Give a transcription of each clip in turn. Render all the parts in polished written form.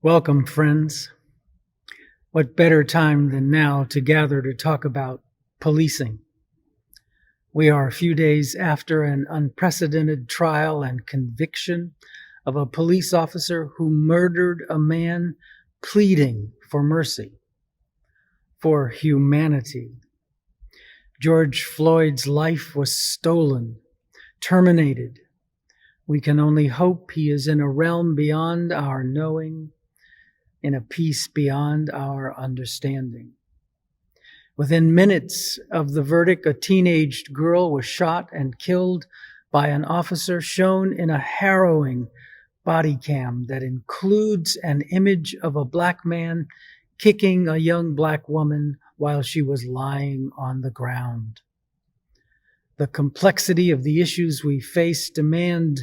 Welcome, friends. What better time than now to gather to talk about policing? We are a few days after an unprecedented trial and conviction of a police officer who murdered a man pleading for mercy, for humanity. George Floyd's life was stolen, terminated. We can only hope he is in a realm beyond our knowing, in a peace beyond our understanding. Within minutes of the verdict, a teenaged girl was shot and killed by an officer shown in a harrowing body cam that includes an image of a black man kicking a young black woman while she was lying on the ground. The complexity of the issues we face demand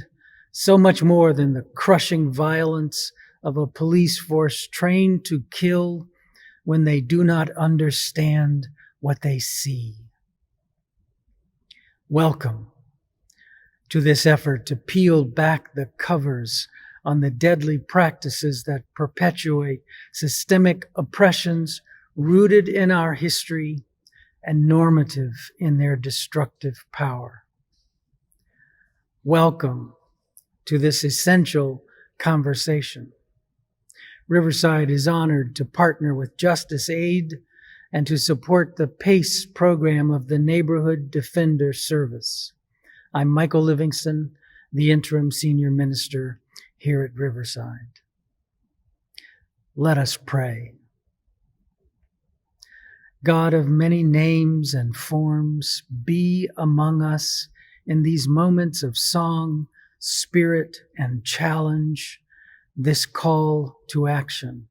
so much more than the crushing violence of a police force trained to kill when they do not understand what they see. Welcome to this effort to peel back the covers on the deadly practices that perpetuate systemic oppressions rooted in our history and normative in their destructive power. Welcome to this essential conversation. Riverside is honored to partner with Justice Aid and to support the PACE program of the Neighborhood Defender Service. I'm Michael Livingston, the Interim Senior Minister here at Riverside. Let us pray. God of many names and forms, be among us in these moments of song, spirit, and challenge, this call to action.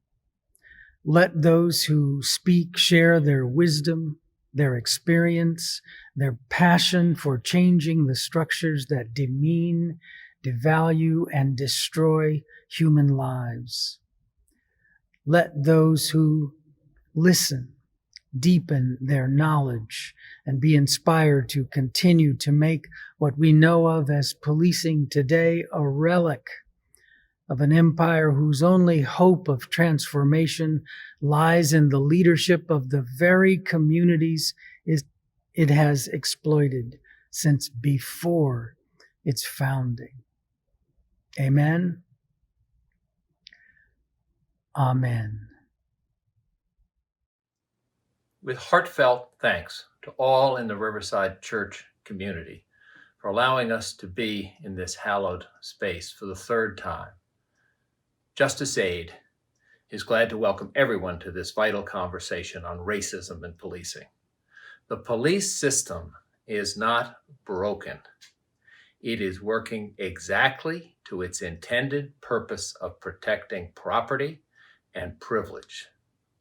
Let those who speak share their wisdom, their experience, their passion for changing the structures that demean, devalue, and destroy human lives. Let those who listen deepen their knowledge and be inspired to continue to make what we know of as policing today a relic of an empire whose only hope of transformation lies in the leadership of the very communities it has exploited since before its founding. Amen. Amen. With heartfelt thanks to all in the Riverside Church community for allowing us to be in this hallowed space for the third time, Justice Aid is glad to welcome everyone to this vital conversation on racism and policing. The police system is not broken. It is working exactly to its intended purpose of protecting property and privilege.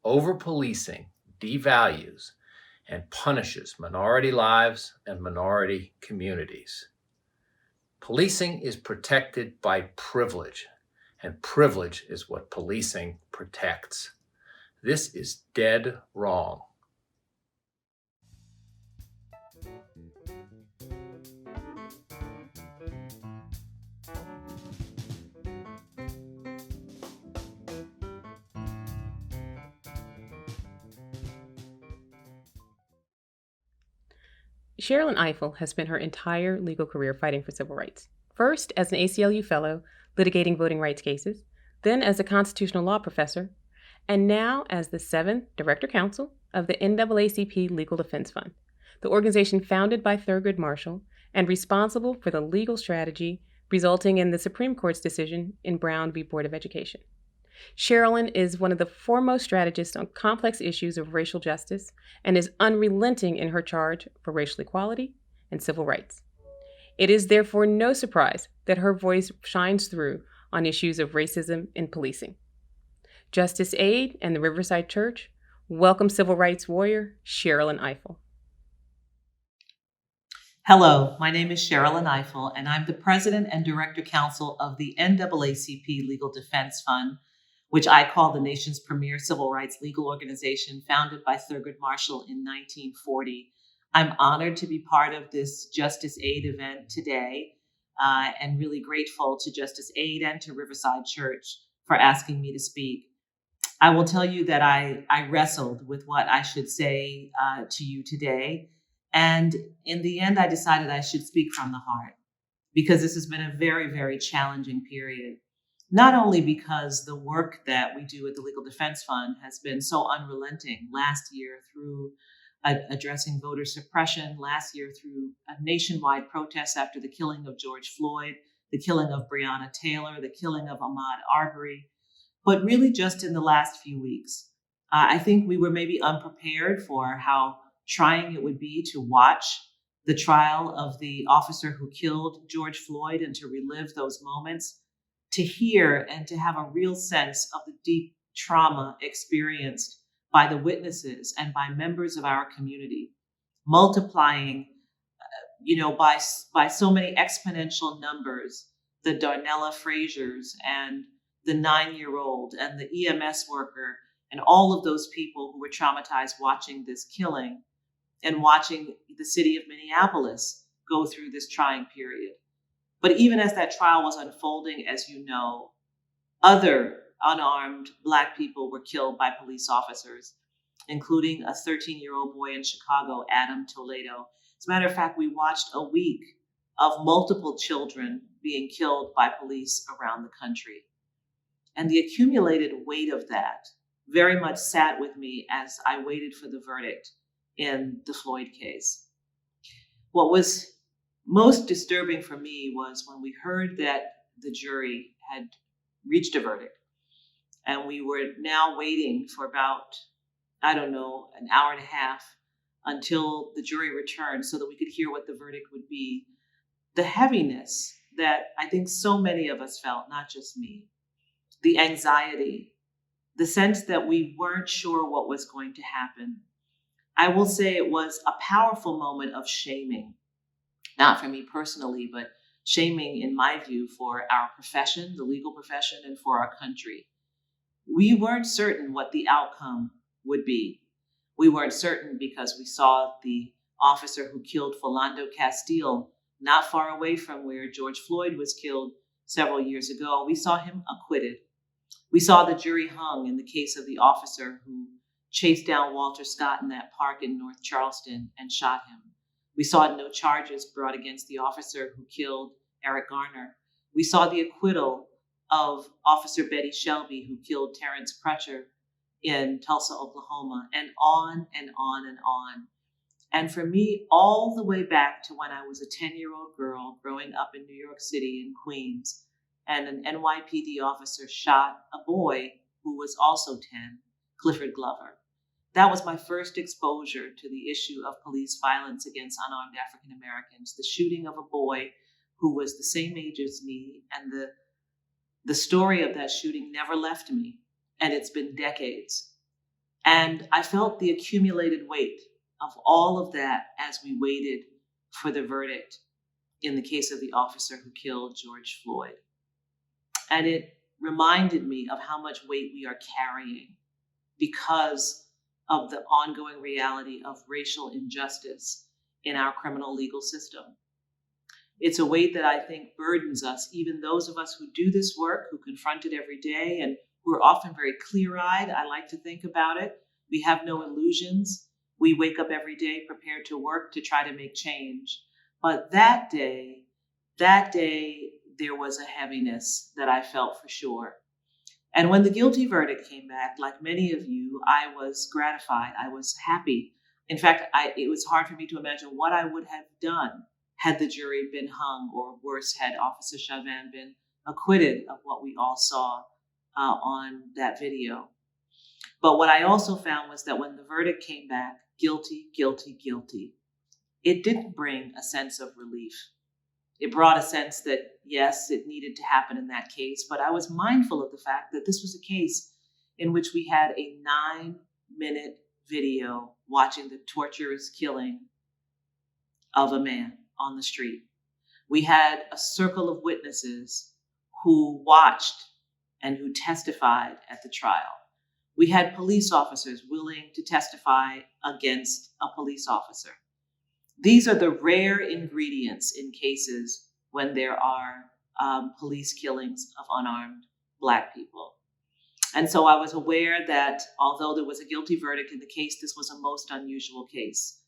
Over-policing devalues and punishes minority lives and minority communities. Policing is protected by privilege, and privilege is what policing protects. This is dead wrong. Sherrilyn Ifill has spent her entire legal career fighting for civil rights. First as an ACLU fellow, litigating voting rights cases, then as a constitutional law professor, and now as the 7th Director-Counsel of the NAACP Legal Defense Fund, the organization founded by Thurgood Marshall and responsible for the legal strategy resulting in the Supreme Court's decision in Brown v. Board of Education. Sherrilyn is one of the foremost strategists on complex issues of racial justice and is unrelenting in her charge for racial equality and civil rights. It is therefore no surprise that her voice shines through on issues of racism and policing. Justice Aid and the Riverside Church welcome civil rights warrior Sherrilyn Ifill. Hello, my name is Sherrilyn Ifill, and I'm the President and Director-Counsel of the NAACP Legal Defense Fund, which I call the nation's premier civil rights legal organization founded by Thurgood Marshall in 1940. I'm honored to be part of this Justice Aid event today and really grateful to Justice Aid and to Riverside Church for asking me to speak. I will tell you that I wrestled with what I should say to you today. And in the end, I decided I should speak from the heart, because this has been a very, very challenging period. Not only because the work that we do at the Legal Defense Fund has been so unrelenting last year through addressing voter suppression, last year through a nationwide protest after the killing of George Floyd, the killing of Breonna Taylor, the killing of Ahmaud Arbery, but really just in the last few weeks. I think we were maybe unprepared for how trying it would be to watch the trial of the officer who killed George Floyd and to relive those moments, to hear and to have a real sense of the deep trauma experienced by the witnesses and by members of our community, multiplying, by so many exponential numbers, the Darnella Frasers and the 9-year-old and the EMS worker and all of those people who were traumatized watching this killing and watching the city of Minneapolis go through this trying period. But even as that trial was unfolding, as you know, other unarmed Black people were killed by police officers, including a 13-year-old boy in Chicago, Adam Toledo. As a matter of fact, we watched a week of multiple children being killed by police around the country. And the accumulated weight of that very much sat with me as I waited for the verdict in the Floyd case. What was most disturbing for me was when we heard that the jury had reached a verdict, and we were now waiting for about, an hour and a half until the jury returned so that we could hear what the verdict would be. The heaviness that I think so many of us felt, not just me, the anxiety, the sense that we weren't sure what was going to happen. I will say it was a powerful moment of shaming, not for me personally, but shaming, in my view, for our profession, the legal profession, and for our country. We weren't certain what the outcome would be. We weren't certain because we saw the officer who killed Philando Castile not far away from where George Floyd was killed several years ago. We saw him acquitted. We saw the jury hung in the case of the officer who chased down Walter Scott in that park in North Charleston and shot him. We saw no charges brought against the officer who killed Eric Garner. We saw the acquittal of Officer Betty Shelby, who killed Terrence Crutcher in Tulsa, Oklahoma, and on and on and on. And for me, all the way back to when I was a 10-year-old girl growing up in New York City in Queens, and an NYPD officer shot a boy who was also 10, Clifford Glover. That was my first exposure to the issue of police violence against unarmed African Americans, the shooting of a boy who was the same age as me, and the story of that shooting never left me, and it's been decades. And I felt the accumulated weight of all of that as we waited for the verdict in the case of the officer who killed George Floyd. And it reminded me of how much weight we are carrying because of the ongoing reality of racial injustice in our criminal legal system. It's a weight that I think burdens us, even those of us who do this work, who confront it every day, and who are often very clear-eyed. I like to think about it. We have no illusions. We wake up every day prepared to work to try to make change. But that day, there was a heaviness that I felt for sure. And when the guilty verdict came back, like many of you, I was gratified. I was happy. In fact, it was hard for me to imagine what I would have done had the jury been hung, or worse, had Officer Chauvin been acquitted of what we all saw on that video. But what I also found was that when the verdict came back, guilty, guilty, guilty, it didn't bring a sense of relief. It brought a sense that, yes, it needed to happen in that case, but I was mindful of the fact that this was a case in which we had a 9-minute video watching the torturous killing of a man on the street. We had a circle of witnesses who watched and who testified at the trial. We had police officers willing to testify against a police officer. These are the rare ingredients in cases when there are police killings of unarmed Black people. And so I was aware that although there was a guilty verdict in the case, this was a most unusual case.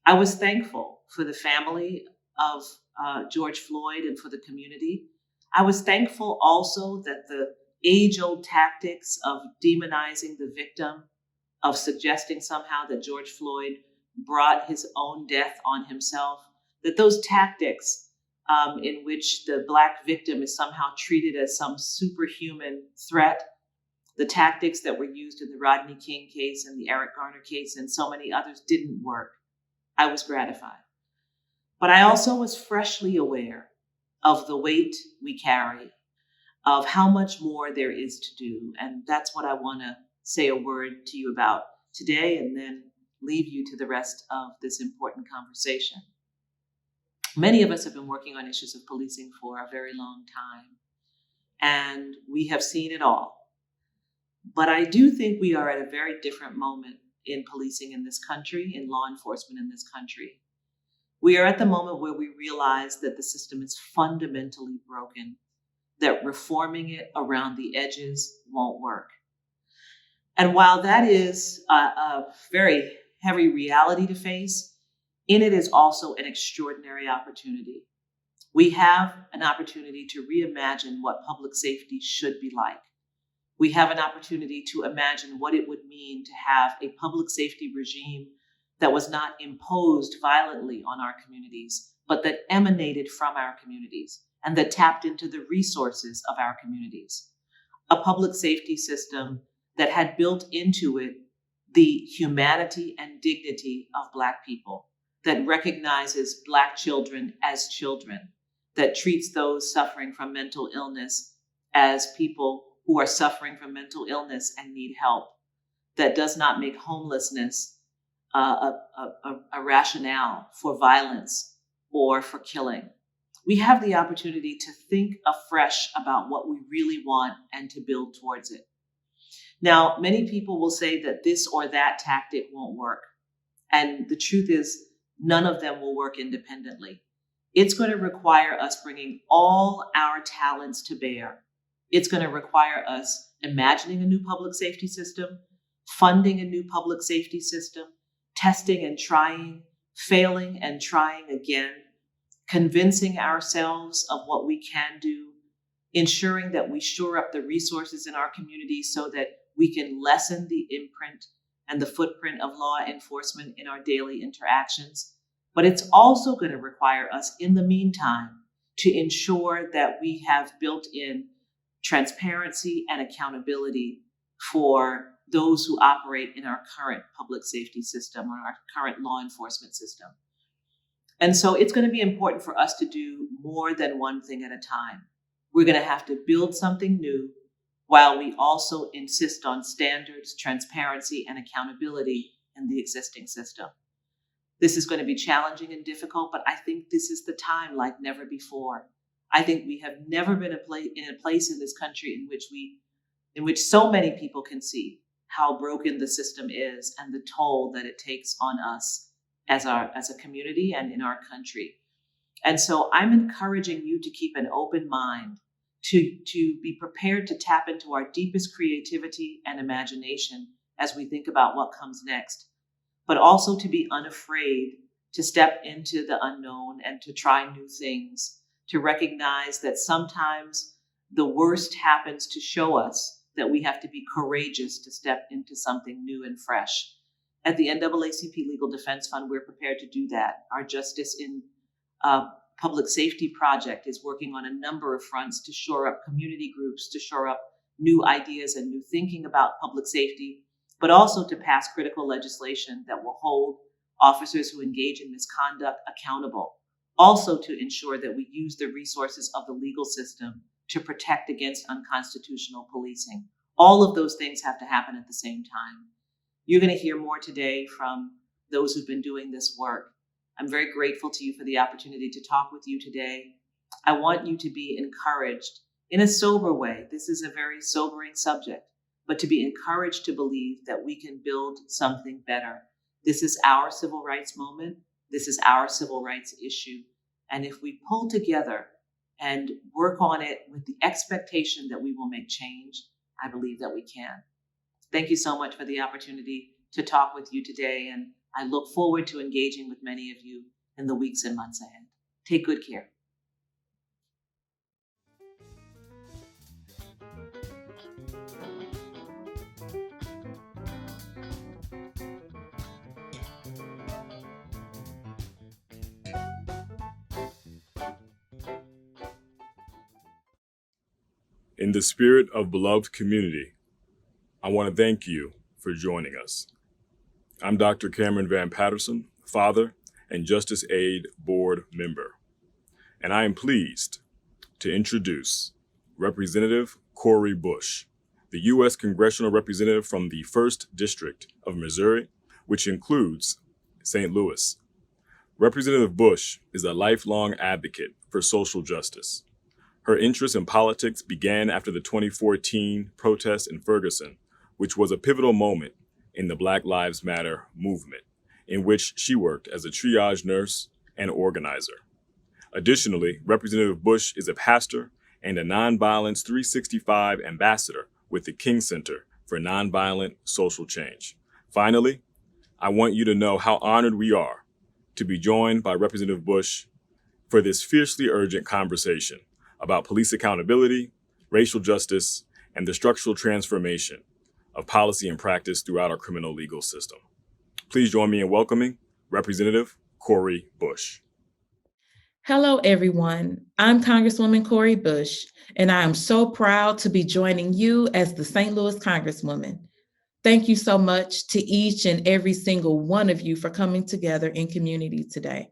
I was thankful for the family of George Floyd and for the community. I was thankful also that the age-old tactics of demonizing the victim, of suggesting somehow that George Floyd brought his own death on himself, that those tactics in which the Black victim is somehow treated as some superhuman threat, the tactics that were used in the Rodney King case and the Eric Garner case and so many others didn't work. I was gratified. But I also was freshly aware of the weight we carry, of how much more there is to do. And that's what I want to say a word to you about today, and then leave you to the rest of this important conversation. Many of us have been working on issues of policing for a very long time, and we have seen it all. But I do think we are at a very different moment in policing in this country, in law enforcement in this country. We are at the moment where we realize that the system is fundamentally broken, that reforming it around the edges won't work. And while that is a very heavy reality to face, in it is also an extraordinary opportunity. We have an opportunity to reimagine what public safety should be like. We have an opportunity to imagine what it would mean to have a public safety regime that was not imposed violently on our communities, but that emanated from our communities and that tapped into the resources of our communities. A public safety system that had built into it the humanity and dignity of Black people, that recognizes Black children as children, that treats those suffering from mental illness as people who are suffering from mental illness and need help, that does not make homelessness a rationale for violence or for killing. We have the opportunity to think afresh about what we really want and to build towards it. Now, many people will say that this or that tactic won't work. And the truth is, none of them will work independently. It's going to require us bringing all our talents to bear. It's going to require us imagining a new public safety system, funding a new public safety system, testing and trying, failing and trying again, convincing ourselves of what we can do, ensuring that we shore up the resources in our community so that we can lessen the imprint and the footprint of law enforcement in our daily interactions. But it's also going to require us, in the meantime, to ensure that we have built in transparency and accountability for those who operate in our current public safety system or our current law enforcement system. And so it's going to be important for us to do more than one thing at a time. We're going to have to build something new while we also insist on standards, transparency, and accountability in the existing system. This is going to be challenging and difficult, but I think this is the time like never before. I think we have never been in a place in this country in which so many people can see how broken the system is and the toll that it takes on us as a community and in our country. And so I'm encouraging you to keep an open mind, to be prepared to tap into our deepest creativity and imagination as we think about what comes next, but also to be unafraid to step into the unknown and to try new things, to recognize that sometimes the worst happens to show us that we have to be courageous to step into something new and fresh. At the NAACP Legal Defense Fund, we're prepared to do that. Our Justice in Public Safety project is working on a number of fronts to shore up community groups, to shore up new ideas and new thinking about public safety, but also to pass critical legislation that will hold officers who engage in misconduct accountable. Also to ensure that we use the resources of the legal system to protect against unconstitutional policing. All of those things have to happen at the same time. You're going to hear more today from those who've been doing this work. I'm very grateful to you for the opportunity to talk with you today. I want you to be encouraged in a sober way. This is a very sobering subject, but to be encouraged to believe that we can build something better. This is our civil rights moment. This is our civil rights issue. And if we pull together and work on it with the expectation that we will make change, I believe that we can. Thank you so much for the opportunity to talk with you today, and I look forward to engaging with many of you in the weeks and months ahead. Take good care. In the spirit of beloved community, I want to thank you for joining us. I'm Dr. Cameron Van Patterson, father and Justice Aid Board member, and I am pleased to introduce Representative Cori Bush, the U.S. Congressional Representative from the 1st District of Missouri, which includes St. Louis. Representative Bush is a lifelong advocate for social justice. Her interest in politics began after the 2014 protest in Ferguson, which was a pivotal moment in the Black Lives Matter movement, in which she worked as a triage nurse and organizer. Additionally, Representative Bush is a pastor and a Nonviolence 365 ambassador with the King Center for Nonviolent Social Change. Finally, I want you to know how honored we are to be joined by Representative Bush for this fiercely urgent conversation about police accountability, racial justice, and the structural transformation of policy and practice throughout our criminal legal system. Please join me in welcoming Representative Cori Bush. Hello, everyone. I'm Congresswoman Cori Bush, and I am so proud to be joining you as the St. Louis Congresswoman. Thank you so much to each and every single one of you for coming together in community today.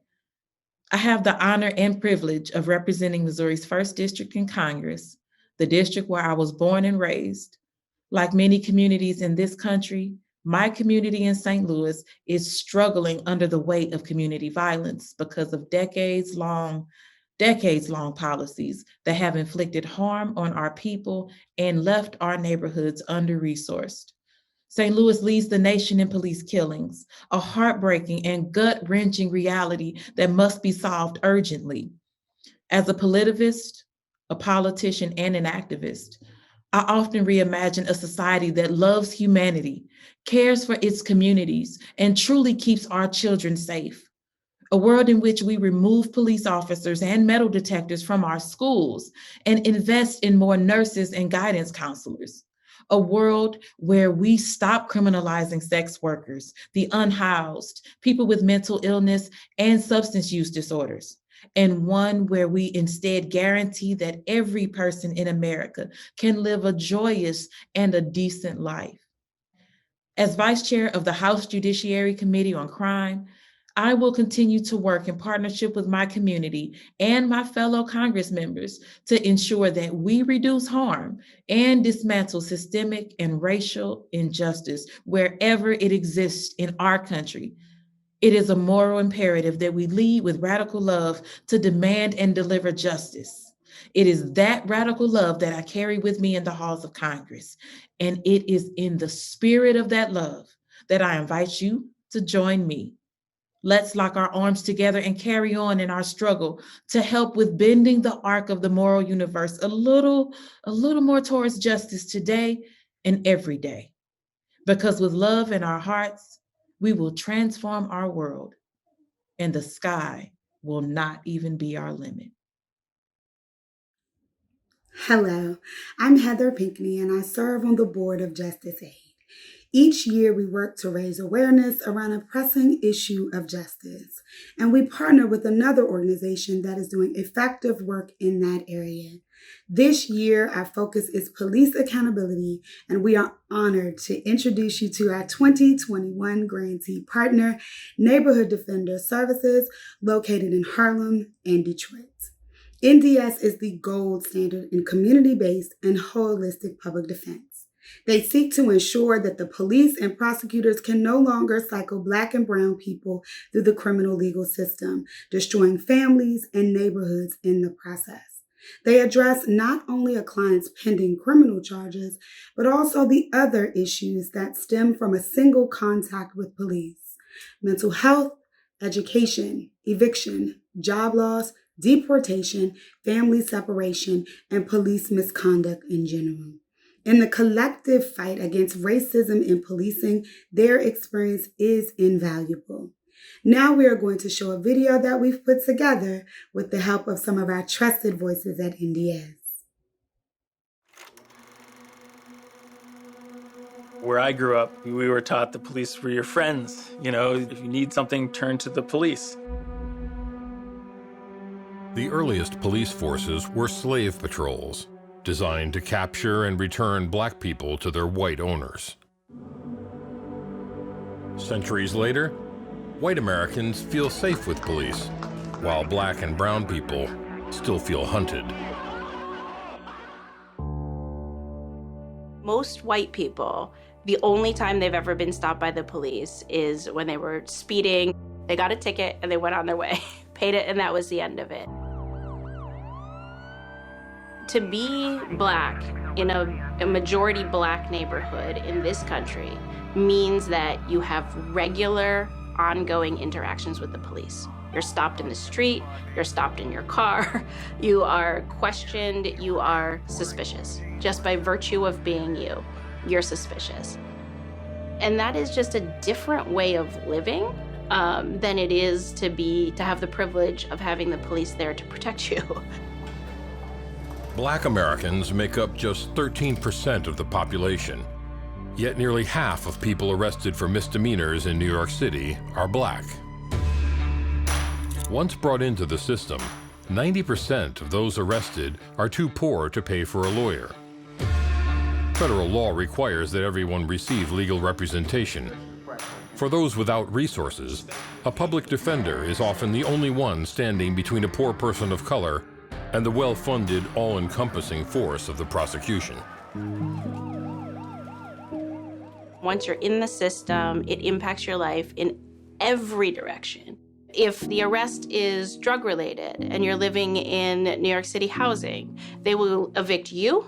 I have the honor and privilege of representing Missouri's 1st District in Congress, the district where I was born and raised. Like many communities in this country, my community in St. Louis is struggling under the weight of community violence because of decades-long policies that have inflicted harm on our people and left our neighborhoods under-resourced. St. Louis leads the nation in police killings, a heartbreaking and gut-wrenching reality that must be solved urgently. As a politicist, a politician, and an activist, I often reimagine a society that loves humanity, cares for its communities, and truly keeps our children safe. A world in which we remove police officers and metal detectors from our schools and invest in more nurses and guidance counselors. A world where we stop criminalizing sex workers, the unhoused, people with mental illness and substance use disorders, and one where we instead guarantee that every person in America can live a joyous and a decent life. As Vice Chair of the House Judiciary Committee on Crime, I will continue to work in partnership with my community and my fellow Congress members to ensure that we reduce harm and dismantle systemic and racial injustice wherever it exists in our country. It is a moral imperative that we lead with radical love to demand and deliver justice. It is that radical love that I carry with me in the halls of Congress, and it is in the spirit of that love that I invite you to join me. Let's lock our arms together and carry on in our struggle to help with bending the arc of the moral universe a little more towards justice today and every day. Because with love in our hearts, we will transform our world, and the sky will not even be our limit. Hello, I'm Heather Pinckney, and I serve on the board of Justice Aid. Each year, we work to raise awareness around a pressing issue of justice, and we partner with another organization that is doing effective work in that area. This year, our focus is police accountability, and we are honored to introduce you to our 2021 grantee partner, Neighborhood Defender Services, located in Harlem and Detroit. NDS is the gold standard in community-based and holistic public defense. They seek to ensure that the police and prosecutors can no longer cycle Black and brown people through the criminal legal system, destroying families and neighborhoods in the process. They address not only a client's pending criminal charges, but also the other issues that stem from a single contact with police: mental health, education, eviction, job loss, deportation, family separation, and police misconduct in general. In the collective fight against racism in policing, their experience is invaluable. Now we are going to show a video that we've put together with the help of some of our trusted voices at NDS. Where I grew up, we were taught the police were your friends. You know, if you need something, turn to the police. The earliest police forces were slave patrols, designed to capture and return black people to their white owners. Centuries later, white Americans feel safe with police, while black and brown people still feel hunted. Most white people, the only time they've ever been stopped by the police is when they were speeding. They got a ticket and they went on their way, paid it, and that was the end of it. To be black in a majority black neighborhood in this country means that you have regular, ongoing interactions with the police. You're stopped in the street, you're stopped in your car, you are questioned, you are suspicious. Just by virtue of being you, you're suspicious. And that is just a different way of living than it is to have the privilege of having the police there to protect you. Black Americans make up just 13% of the population, yet nearly half of people arrested for misdemeanors in New York City are black. Once brought into the system, 90% of those arrested are too poor to pay for a lawyer. Federal law requires that everyone receive legal representation. For those without resources, a public defender is often the only one standing between a poor person of color and the well-funded, all-encompassing force of the prosecution. Once you're in the system, it impacts your life in every direction. If the arrest is drug-related and you're living in New York City housing, they will evict you,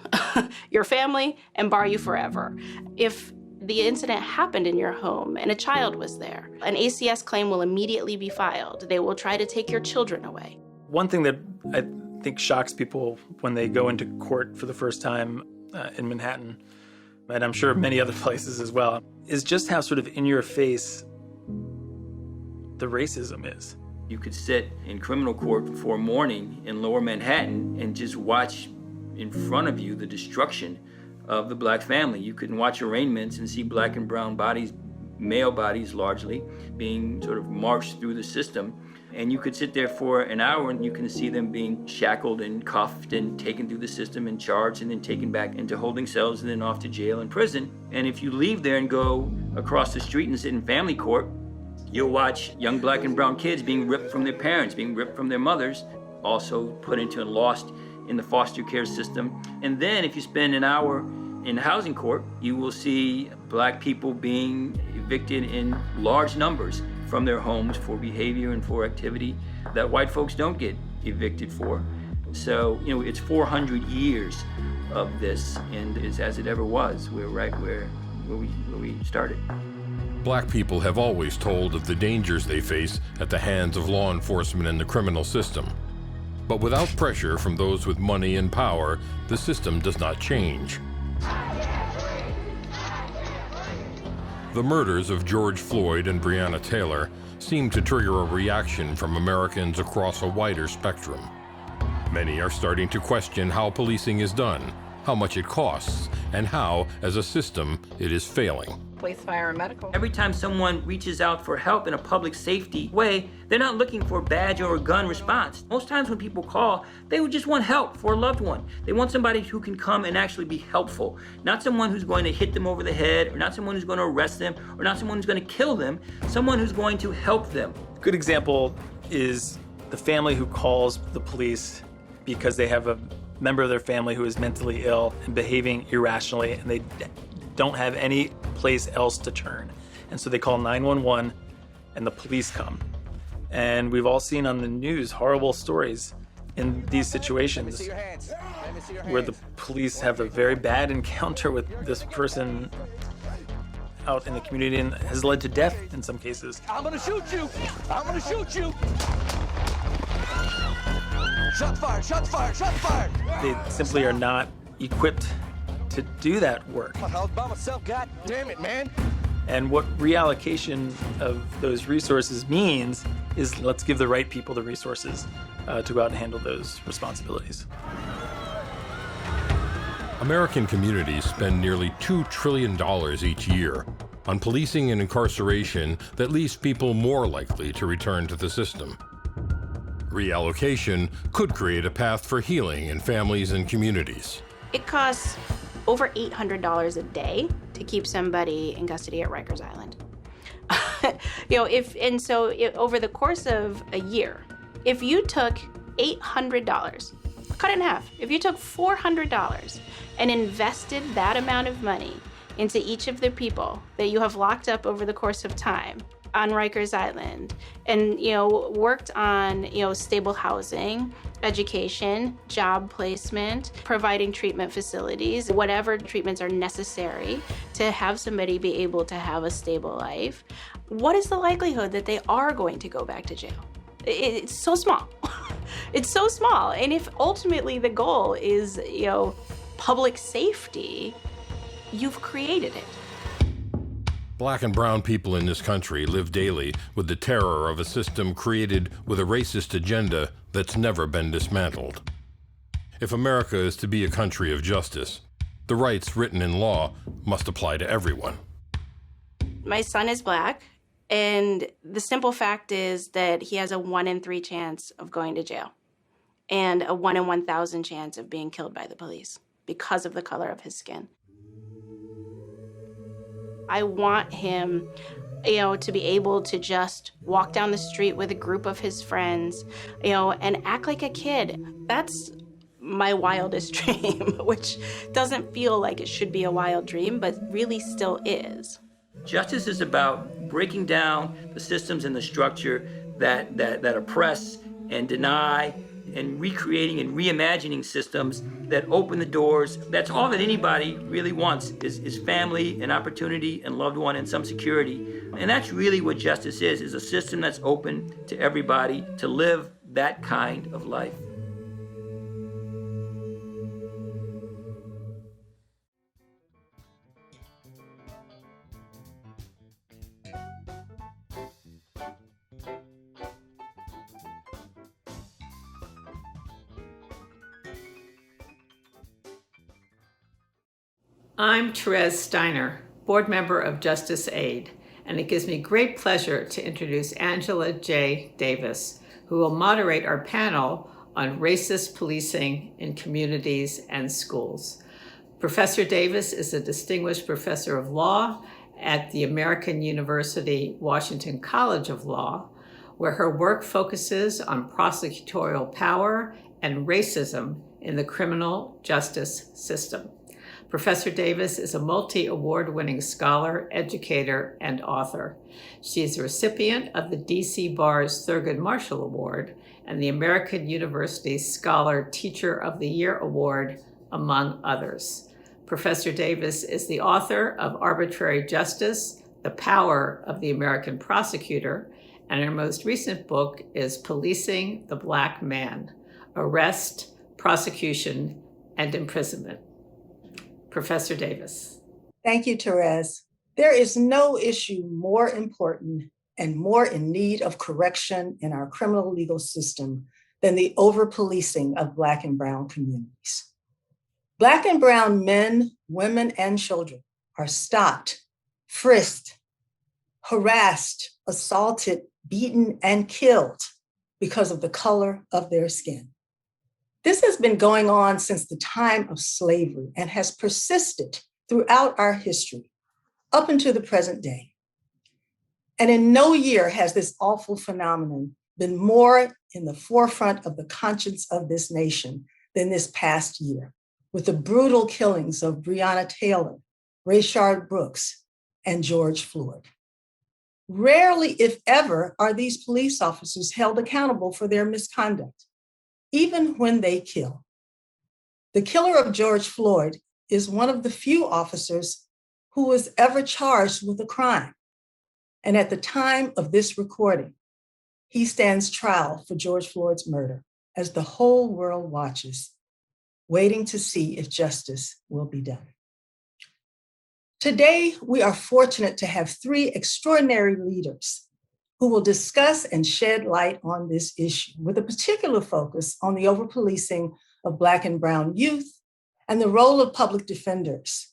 your family, and bar you forever. If the incident happened in your home and a child was there, an ACS claim will immediately be filed. They will try to take your children away. One thing that I think shocks people when they go into court for the first time in Manhattan, and I'm sure many other places as well, is just how sort of in your face the racism is. You could sit in criminal court for a morning in lower Manhattan and just watch in front of you the destruction of the black family. You couldn't watch arraignments and see black and brown bodies, male bodies largely, being sort of marched through the system. And you could sit there for an hour and you can see them being shackled and cuffed and taken through the system and charged and then taken back into holding cells and then off to jail and prison. And if you leave there and go across the street and sit in family court, you'll watch young black and brown kids being ripped from their parents, being ripped from their mothers, also put into and lost in the foster care system. And then if you spend an hour in housing court, you will see black people being evicted in large numbers from their homes for behavior and for activity that white folks don't get evicted for. So, it's 400 years of this, and it's as it ever was. We're right where we started. Black people have always told of the dangers they face at the hands of law enforcement and the criminal system. But without pressure from those with money and power, the system does not change. The murders of George Floyd and Breonna Taylor seem to trigger a reaction from Americans across a wider spectrum. Many are starting to question how policing is done, how much it costs, and how, as a system, it is failing. Police, fire, and medical. Every time someone reaches out for help in a public safety way, they're not looking for a badge or a gun response. Most times when people call, they would just want help for a loved one. They want somebody who can come and actually be helpful, not someone who's going to hit them over the head, or not someone who's going to arrest them, or not someone who's going to kill them, someone who's going to help them. Good example is the family who calls the police because they have a member of their family who is mentally ill and behaving irrationally, and they don't have any place else to turn. And so they call 911 and the police come. And we've all seen on the news horrible stories in these situations where the police have a very bad encounter with this person out in the community and has led to death in some cases. I'm gonna shoot you! I'm gonna shoot you! Shot fired, shot fired, shot fired! They simply are not equipped to do that work. I was by myself, god damn it, man. And what reallocation of those resources means is let's give the right people the resources to go out and handle those responsibilities. American communities spend nearly $2 trillion each year on policing and incarceration that leaves people more likely to return to the system. Reallocation could create a path for healing in families and communities. It costs over $800 a day to keep somebody in custody at Rikers Island. Over the course of a year, if you took $800, cut it in half. If you took $400 and invested that amount of money into each of the people that you have locked up over the course of time on Rikers Island and, worked on, stable housing, education, job placement, providing treatment facilities, whatever treatments are necessary to have somebody be able to have a stable life, what is the likelihood that they are going to go back to jail? It's so small. It's so small. And if ultimately the goal is, public safety, you've created it. Black and brown people in this country live daily with the terror of a system created with a racist agenda that's never been dismantled. If America is to be a country of justice, the rights written in law must apply to everyone. My son is Black, and the simple fact is that he has a 1 in 3 chance of going to jail and a 1 in 1,000 chance of being killed by the police because of the color of his skin. I want him, to be able to just walk down the street with a group of his friends, and act like a kid. That's my wildest dream, which doesn't feel like it should be a wild dream, but really still is. Justice is about breaking down the systems and the structure that oppress and deny, and recreating and reimagining systems that open the doors. That's all that anybody really wants is family and opportunity and loved one and some security. And that's really what justice is a system that's open to everybody to live that kind of life. I'm Therese Steiner, board member of Justice Aid, and it gives me great pleasure to introduce Angela J. Davis, who will moderate our panel on racist policing in communities and schools. Professor Davis is a distinguished professor of law at the American University Washington College of Law, where her work focuses on prosecutorial power and racism in the criminal justice system. Professor Davis is a multi-award-winning scholar, educator, and author. She is a recipient of the DC Bar's Thurgood Marshall Award and the American University Scholar Teacher of the Year Award, among others. Professor Davis is the author of Arbitrary Justice, The Power of the American Prosecutor, and her most recent book is Policing the Black Man: Arrest, Prosecution, and Imprisonment. Professor Davis. Thank you, Therese. There is no issue more important and more in need of correction in our criminal legal system than the over-policing of Black and brown communities. Black and brown men, women, and children are stopped, frisked, harassed, assaulted, beaten, and killed because of the color of their skin. This has been going on since the time of slavery and has persisted throughout our history up until the present day. And in no year has this awful phenomenon been more in the forefront of the conscience of this nation than this past year, with the brutal killings of Breonna Taylor, Rayshard Brooks, and George Floyd. Rarely, if ever, are these police officers held accountable for their misconduct, even when they kill. The killer of George Floyd is one of the few officers who was ever charged with a crime. And at the time of this recording, he stands trial for George Floyd's murder as the whole world watches, waiting to see if justice will be done. Today, we are fortunate to have three extraordinary leaders who will discuss and shed light on this issue with a particular focus on the overpolicing of Black and Brown youth and the role of public defenders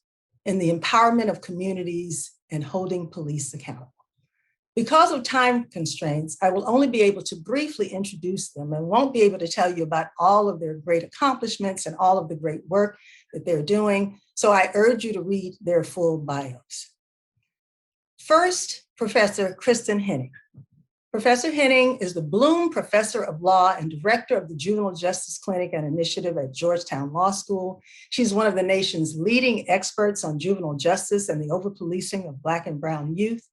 in the empowerment of communities and holding police accountable. Because of time constraints, I will only be able to briefly introduce them and won't be able to tell you about all of their great accomplishments and all of the great work that they're doing. So I urge you to read their full bios. First, Professor Kristen Henning. Professor Henning is the Bloom Professor of Law and Director of the Juvenile Justice Clinic and Initiative at Georgetown Law School. She's one of the nation's leading experts on juvenile justice and the overpolicing of Black and Brown youth.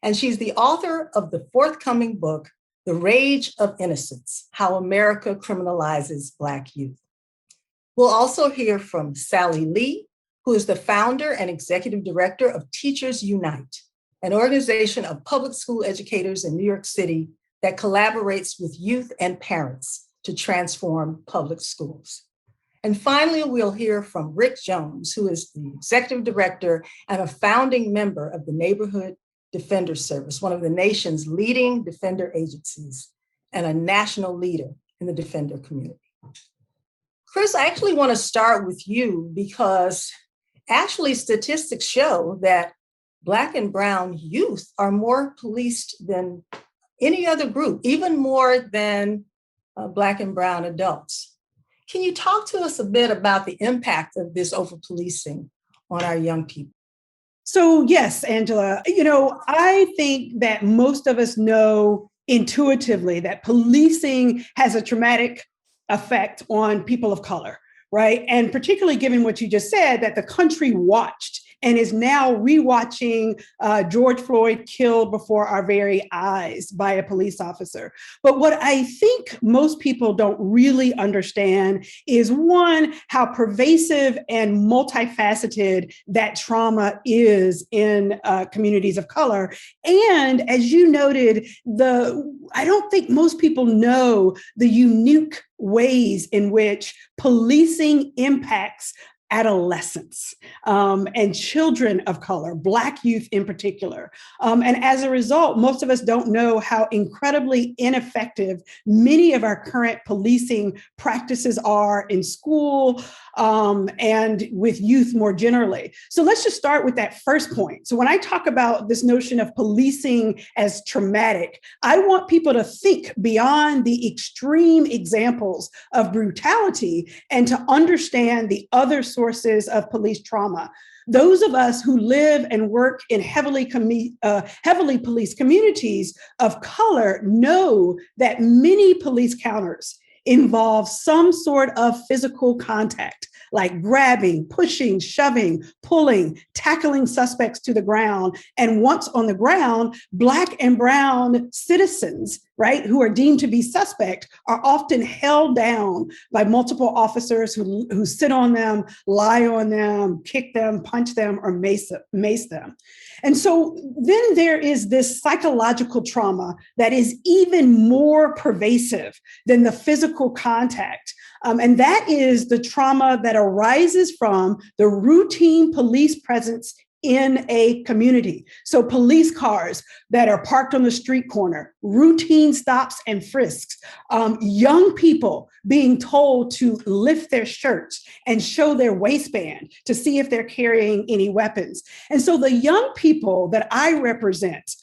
And she's the author of the forthcoming book, The Rage of Innocence: How America Criminalizes Black Youth. We'll also hear from Sally Lee, who is the founder and executive director of Teachers Unite, an organization of public school educators in New York City that collaborates with youth and parents to transform public schools. And finally, we'll hear from Rick Jones, who is the executive director and a founding member of the Neighborhood Defender Service, one of the nation's leading defender agencies and a national leader in the defender community. Chris, I actually want to start with you because actually statistics show that Black and Brown youth are more policed than any other group, even more than Black and Brown adults. Can you talk to us a bit about the impact of this over-policing on our young people? So yes, Angela, I think that most of us know intuitively that policing has a traumatic effect on people of color, right? And particularly given what you just said, that the country watched and is now rewatching George Floyd killed before our very eyes by a police officer. But what I think most people don't really understand is, one, how pervasive and multifaceted that trauma is in communities of color. And as you noted, I don't think most people know the unique ways in which policing impacts adolescents and children of color, Black youth in particular. And as a result, most of us don't know how incredibly ineffective many of our current policing practices are in school and with youth more generally. So let's just start with that first point. So when I talk about this notion of policing as traumatic, I want people to think beyond the extreme examples of brutality and to understand the other sources of police trauma. Those of us who live and work in heavily policed communities of color know that many police encounters involve some sort of physical contact, like grabbing, pushing, shoving, pulling, tackling suspects to the ground. And once on the ground, Black and Brown citizens, right, who are deemed to be suspect, are often held down by multiple officers who sit on them, lie on them, kick them, punch them, or mace them. And so then there is this psychological trauma that is even more pervasive than the physical contact. And that is the trauma that arises from the routine police presence in a community. So police cars that are parked on the street corner, routine stops and frisks, young people being told to lift their shirts and show their waistband to see if they're carrying any weapons. And so the young people that I represent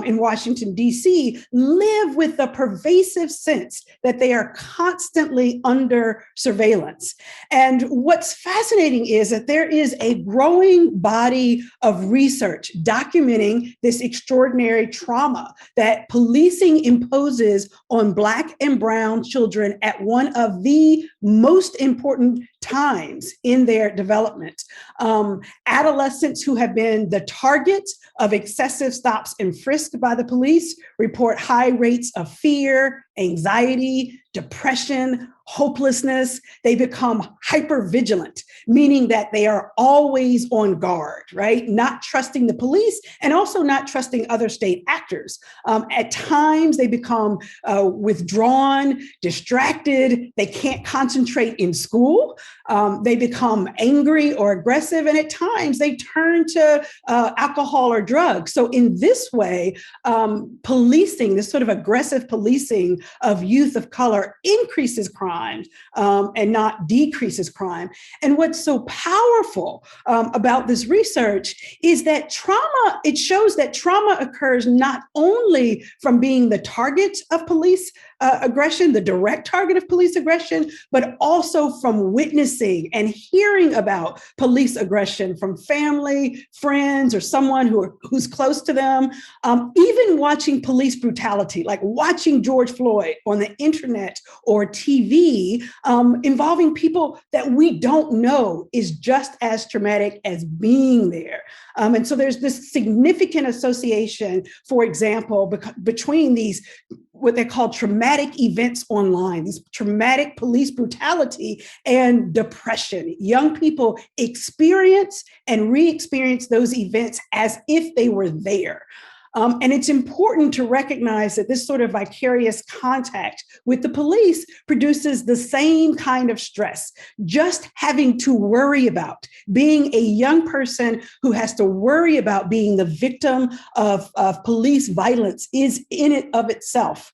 in Washington, D.C., live with the pervasive sense that they are constantly under surveillance. And what's fascinating is that there is a growing body of research documenting this extraordinary trauma that policing imposes on Black and Brown children at one of the most important times in their development. Adolescents who have been the target of excessive stops and frisks by the police report high rates of fear, anxiety, depression, hopelessness. They become hypervigilant, meaning that they are always on guard, right? Not trusting the police and also not trusting other state actors. At times, they become withdrawn, distracted. They can't concentrate in school They become angry or aggressive, and at times they turn to alcohol or drugs. So in this way, policing, this sort of aggressive policing of youth of color increases crime and not decreases crime. And what's so powerful about this research is that trauma, it shows that trauma occurs not only from being the target of police aggression, the direct target of police aggression, but also from witnessing and hearing about police aggression from family, friends, or someone who's close to them. Even watching police brutality, like watching George Floyd on the internet or TV, involving people that we don't know, is just as traumatic as being there. And so there's this significant association, for example, between these, what they call traumatic events online, these traumatic police brutality and depression. Young people experience and re-experience those events as if they were there. And it's important to recognize that this sort of vicarious contact with the police produces the same kind of stress. Just having to worry about being a young person who has to worry about being the victim of police violence is in and of itself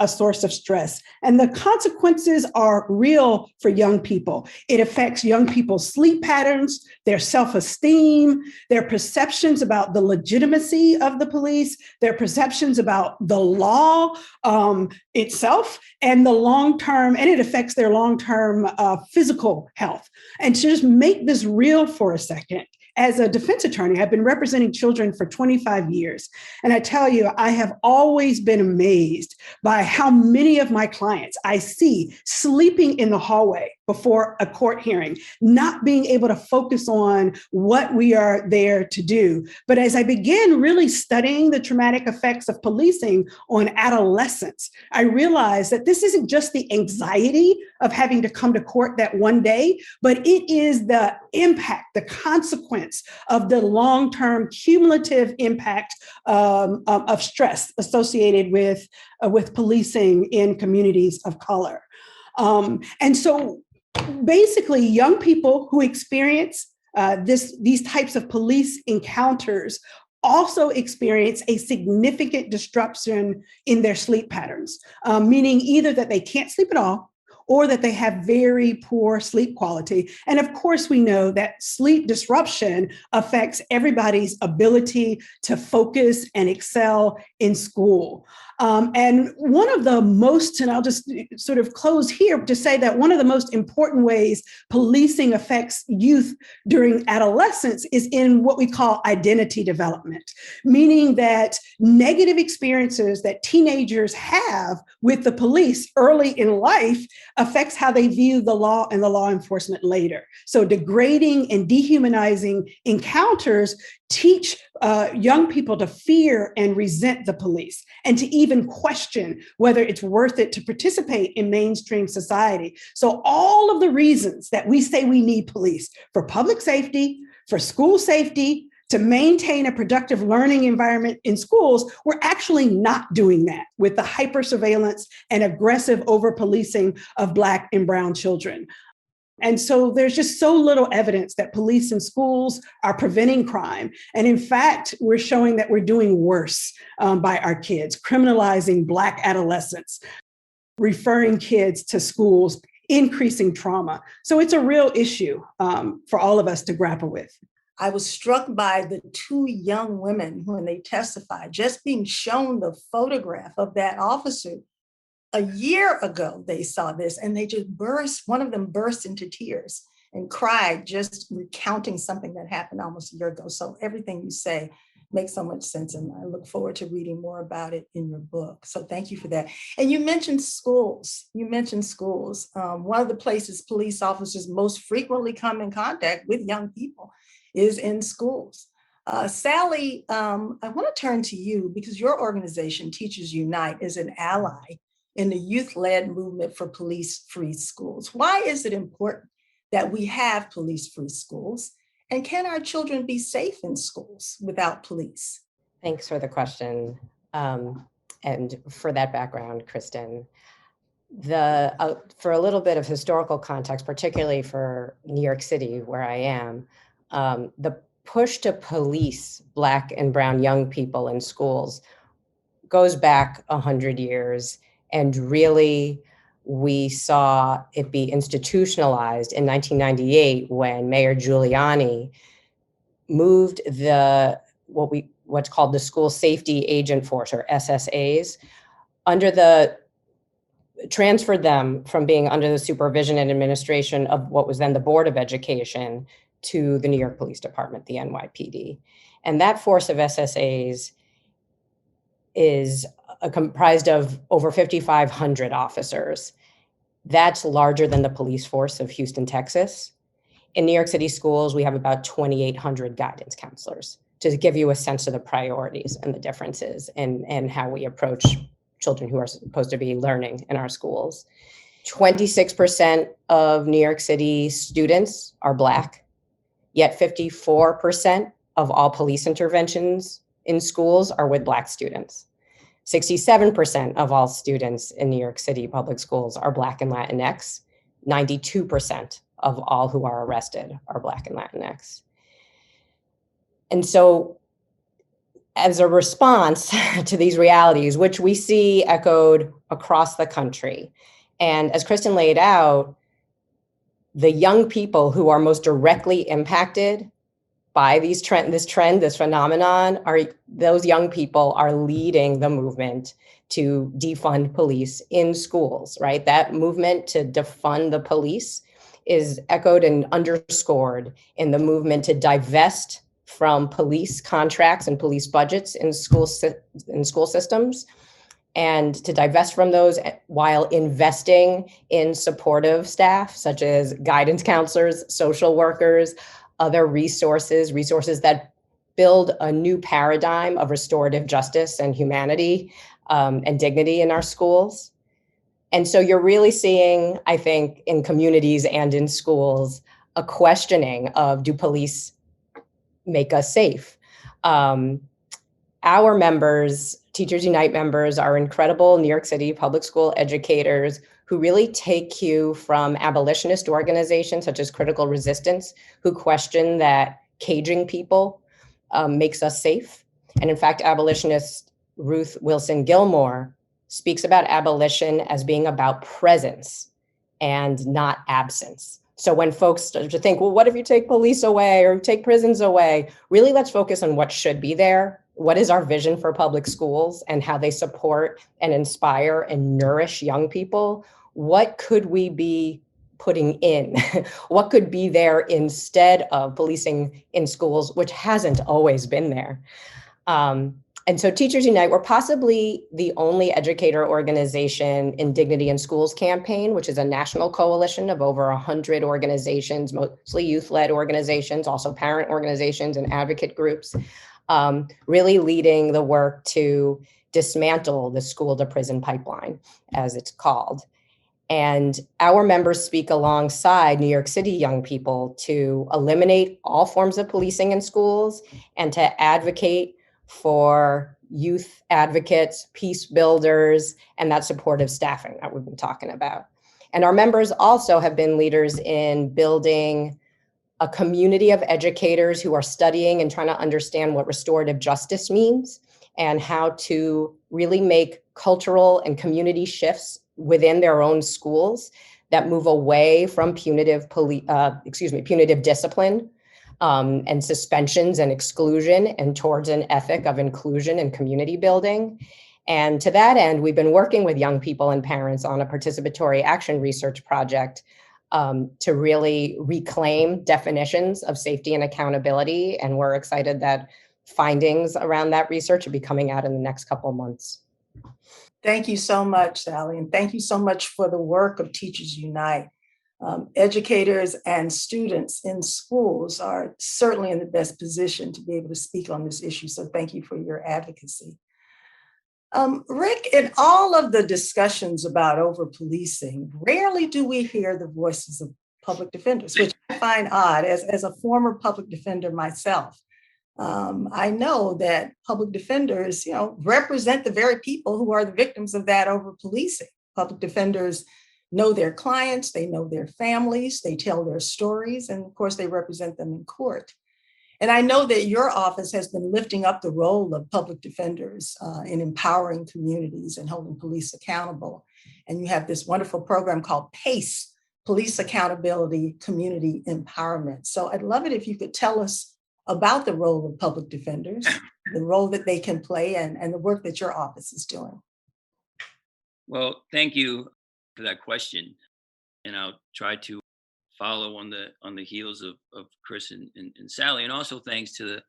a source of stress. And the consequences are real for young people. It affects young people's sleep patterns, their self-esteem, their perceptions about the legitimacy of the police, their perceptions about the law itself, and the long-term, and it affects their long-term physical health. And to just make this real for a second, as a defense attorney, I've been representing children for 25 years. And I tell you, I have always been amazed by how many of my clients I see sleeping in the hallway before a court hearing, not being able to focus on what we are there to do. But as I began really studying the traumatic effects of policing on adolescents, I realized that this isn't just the anxiety of having to come to court that one day, but it is the impact, the consequence of the long-term cumulative impact of stress associated with policing in communities of color. And so basically, young people who experience these types of police encounters also experience a significant disruption in their sleep patterns, meaning either that they can't sleep at all, or that they have very poor sleep quality. And of course, we know that sleep disruption affects everybody's ability to focus and excel in school. And one of the most, and I'll just sort of close here to say that one of the most important ways policing affects youth during adolescence is in what we call identity development, meaning that negative experiences that teenagers have with the police early in life affects how they view the law and the law enforcement later. So degrading and dehumanizing encounters teach young people to fear and resent the police, and to even question whether it's worth it to participate in mainstream society. So all of the reasons that we say we need police for public safety, for school safety, to maintain a productive learning environment in schools, we're actually not doing that with the hyper-surveillance and aggressive over-policing of Black and Brown children. And so there's just so little evidence that police and schools are preventing crime. And in fact, we're showing that we're doing worse by our kids, criminalizing Black adolescents, referring kids to schools, increasing trauma. So it's a real issue for all of us to grapple with. I was struck by the two young women when they testified, just being shown the photograph of that officer. A year ago, they saw this and they just burst, one of them burst into tears and cried, just recounting something that happened almost a year ago. So everything you say makes so much sense. And I look forward to reading more about it in your book. So thank you for that. And you mentioned schools. One of the places police officers most frequently come in contact with young people is in schools. Sally, I want to turn to you because your organization, Teachers Unite, is an ally in the youth-led movement for police-free schools. Why is it important that we have police-free schools? And can our children be safe in schools without police? Thanks for the question. And for that background, Kristen. For a little bit of historical context, particularly for New York City, where I am, the push to police Black and brown young people in schools goes back 100 years. And really, we saw it be institutionalized in 1998 when Mayor Giuliani moved what's called the School Safety Agent Force, or SSAs, transferred them from being under the supervision and administration of what was then the Board of Education to the New York Police Department, the NYPD. And that force of SSAs is comprised of over 5,500 officers. That's larger than the police force of Houston, Texas. In New York City schools, we have about 2,800 guidance counselors, to give you a sense of the priorities and the differences and how we approach children who are supposed to be learning in our schools. 26% of New York City students are Black, yet 54% of all police interventions in schools are with Black students. 67% of all students in New York City public schools are Black and Latinx. 92% of all who are arrested are Black and Latinx. And so, as a response to these realities, which we see echoed across the country, and as Kristen laid out, the young people who are most directly impacted by this phenomenon, those young people are leading the movement to defund police in schools, right? That movement to defund the police is echoed and underscored in the movement to divest from police contracts and police budgets in school systems, and to divest from those while investing in supportive staff, such as guidance counselors, social workers, other resources that build a new paradigm of restorative justice and humanity and dignity in our schools. And so you're really seeing, I think, in communities and in schools, a questioning of, do police make us safe? Our members, Teachers Unite members, are incredible New York City public school educators who really take cue from abolitionist organizations such as Critical Resistance, who question that caging people makes us safe. And in fact, abolitionist Ruth Wilson Gilmore speaks about abolition as being about presence and not absence. So when folks start to think, well, what if you take police away or take prisons away? Really, let's focus on what should be there. What is our vision for public schools and how they support and inspire and nourish young people? What could we be putting in? What could be there instead of policing in schools, which hasn't always been there? And so Teachers Unite, we're possibly the only educator organization in Dignity in Schools campaign, which is a national coalition of over 100 organizations, mostly youth-led organizations, also parent organizations and advocate groups, really leading the work to dismantle the school to prison pipeline, as it's called. And our members speak alongside New York City young people to eliminate all forms of policing in schools and to advocate for youth advocates, peace builders, and that supportive staffing that we've been talking about. And our members also have been leaders in building a community of educators who are studying and trying to understand what restorative justice means and how to really make cultural and community shifts within their own schools that move away from punitive discipline and suspensions and exclusion, and towards an ethic of inclusion and community building. And to that end, we've been working with young people and parents on a participatory action research project to really reclaim definitions of safety and accountability. And we're excited that findings around that research will be coming out in the next couple of months. Thank you so much, Sally, and thank you so much for the work of Teachers Unite. Educators and students in schools are certainly in the best position to be able to speak on this issue, so thank you for your advocacy. Rick, in all of the discussions about over-policing, rarely do we hear the voices of public defenders, which I find odd. As a former public defender myself, I know that public defenders, represent the very people who are the victims of that over-policing. Public defenders know their clients, they know their families, they tell their stories, and of course, they represent them in court. And I know that your office has been lifting up the role of public defenders in empowering communities and holding police accountable. And you have this wonderful program called PACE, Police Accountability Community Empowerment. So I'd love it if you could tell us about the role of public defenders, the role that they can play, and the work that your office is doing. Well, thank you for that question. And I'll try to follow on the heels of Chris and Sally, and also thanks to the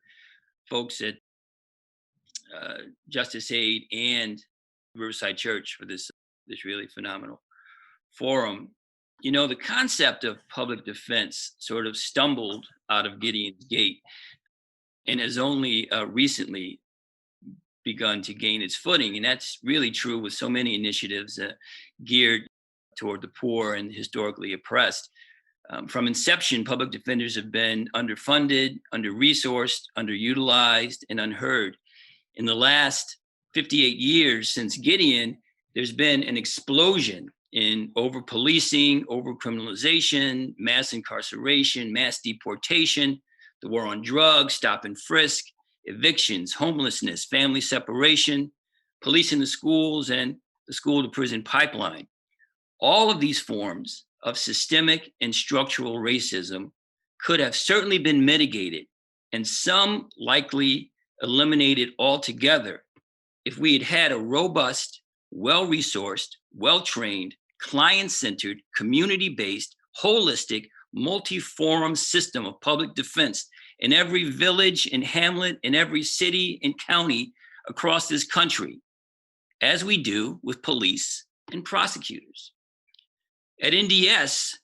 folks at Justice Aid and Riverside Church for this really phenomenal forum. You know, the concept of public defense sort of stumbled out of Gideon's Gate and has only recently begun to gain its footing. And that's really true with so many initiatives geared toward the poor and historically oppressed. From inception, public defenders have been underfunded, under-resourced, underutilized, and unheard. In the last 58 years since Gideon, there's been an explosion in over-policing, over-criminalization, mass incarceration, mass deportation, the war on drugs, stop and frisk, evictions, homelessness, family separation, police in the schools, and the school-to-prison pipeline. All of these forms of systemic and structural racism could have certainly been mitigated, and some likely eliminated altogether, if we had had a robust, well-resourced, well-trained, client-centered, community-based, holistic, multi-forum system of public defense in every village and hamlet, in every city and county across this country, as we do with police and prosecutors. At NDS,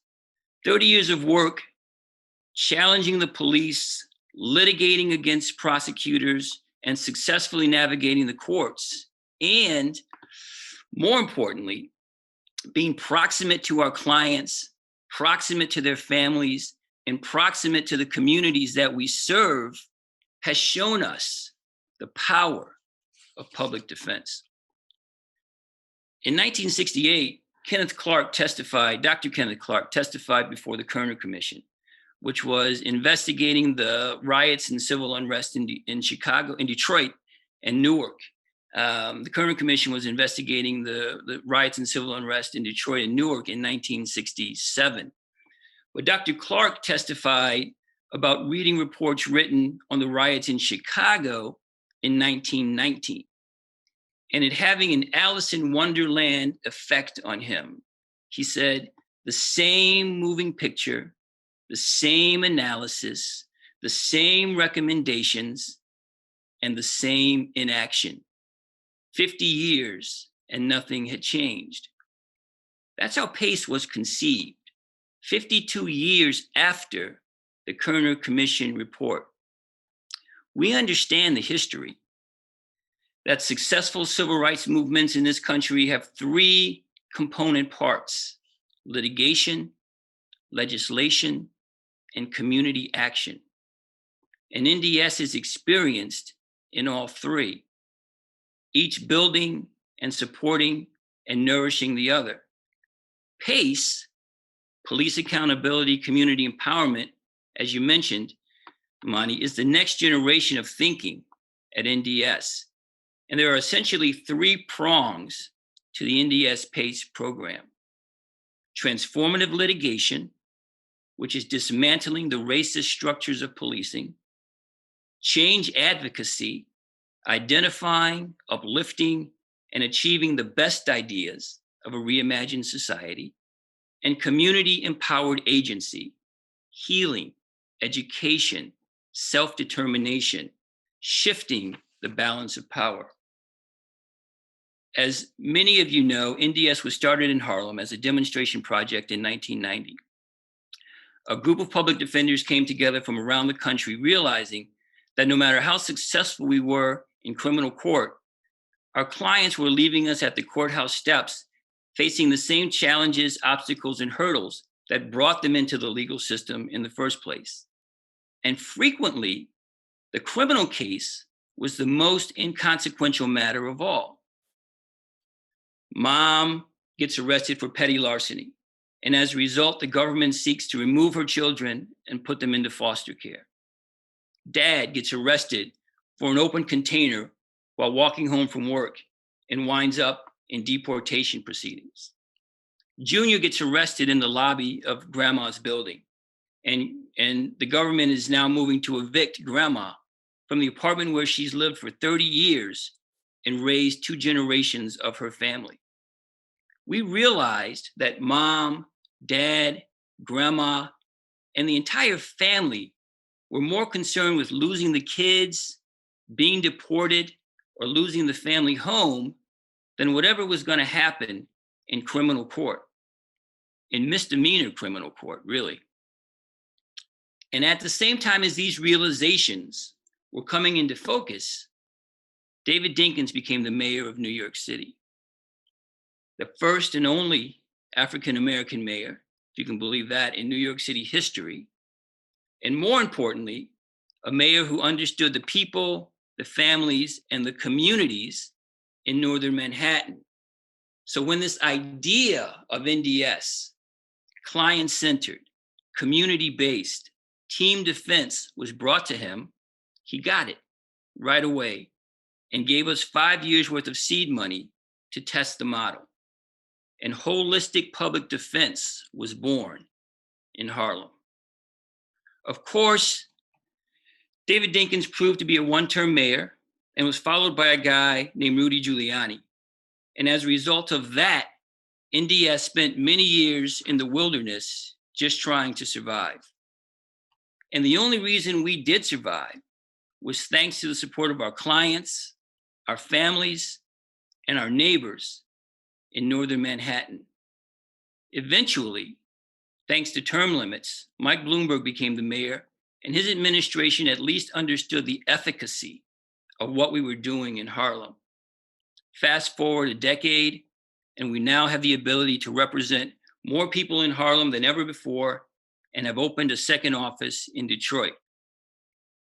30 years of work challenging the police, litigating against prosecutors, and successfully navigating the courts, and more importantly, being proximate to our clients, proximate to their families, and proximate to the communities that we serve, has shown us the power of public defense. In 1968, Dr. Kenneth Clark testified before the Kerner Commission, which was investigating the riots and civil unrest in Chicago, in Detroit, and Newark. The Kerner Commission was investigating the riots and civil unrest in Detroit and Newark in 1967. But Dr. Clark testified about reading reports written on the riots in Chicago in 1919, and it having an Alice in Wonderland effect on him. He said, the same moving picture, the same analysis, the same recommendations, and the same inaction. 50 years and nothing had changed. That's how PACE was conceived, 52 years after the Kerner Commission report. We understand the history that successful civil rights movements in this country have three component parts: litigation, legislation, and community action. And NDS is experienced in all three, each building and supporting and nourishing the other. PACE, Police Accountability Community Empowerment, as you mentioned, Monty, is the next generation of thinking at NDS. And there are essentially three prongs to the NDS PACE program: transformative litigation, which is dismantling the racist structures of policing; change advocacy, identifying, uplifting, and achieving the best ideas of a reimagined society; and community empowered agency, healing, education, self-determination, shifting the balance of power. As many of you know, NDS was started in Harlem as a demonstration project in 1990. A group of public defenders came together from around the country, realizing that no matter how successful we were in criminal court, our clients were leaving us at the courthouse steps, facing the same challenges, obstacles, and hurdles that brought them into the legal system in the first place. And frequently, the criminal case was the most inconsequential matter of all. Mom gets arrested for petty larceny. And as a result, the government seeks to remove her children and put them into foster care. Dad gets arrested for an open container while walking home from work and winds up in deportation proceedings. Junior gets arrested in the lobby of grandma's building, and the government is now moving to evict grandma from the apartment where she's lived for 30 years and raised 2 generations of her family. We realized that mom, dad, grandma, and the entire family were more concerned with losing the kids, being deported, or losing the family home than whatever was going to happen in criminal court, in misdemeanor criminal court, really. And at the same time as these realizations were coming into focus, David Dinkins became the mayor of New York City, the first and only African-American mayor, if you can believe that, in New York City history. And more importantly, a mayor who understood the people, the families, and the communities in Northern Manhattan. So when this idea of NDS, client-centered, community-based, team defense was brought to him, he got it right away and gave us 5 years worth of seed money to test the model. And holistic public defense was born in Harlem. Of course, David Dinkins proved to be a one-term mayor and was followed by a guy named Rudy Giuliani. And as a result of that, NDS spent many years in the wilderness just trying to survive. And the only reason we did survive was thanks to the support of our clients, our families, and our neighbors in Northern Manhattan. Eventually, thanks to term limits, Mike Bloomberg became the mayor, and his administration at least understood the efficacy of what we were doing in Harlem. Fast forward a decade, and we now have the ability to represent more people in Harlem than ever before and have opened a second office in Detroit.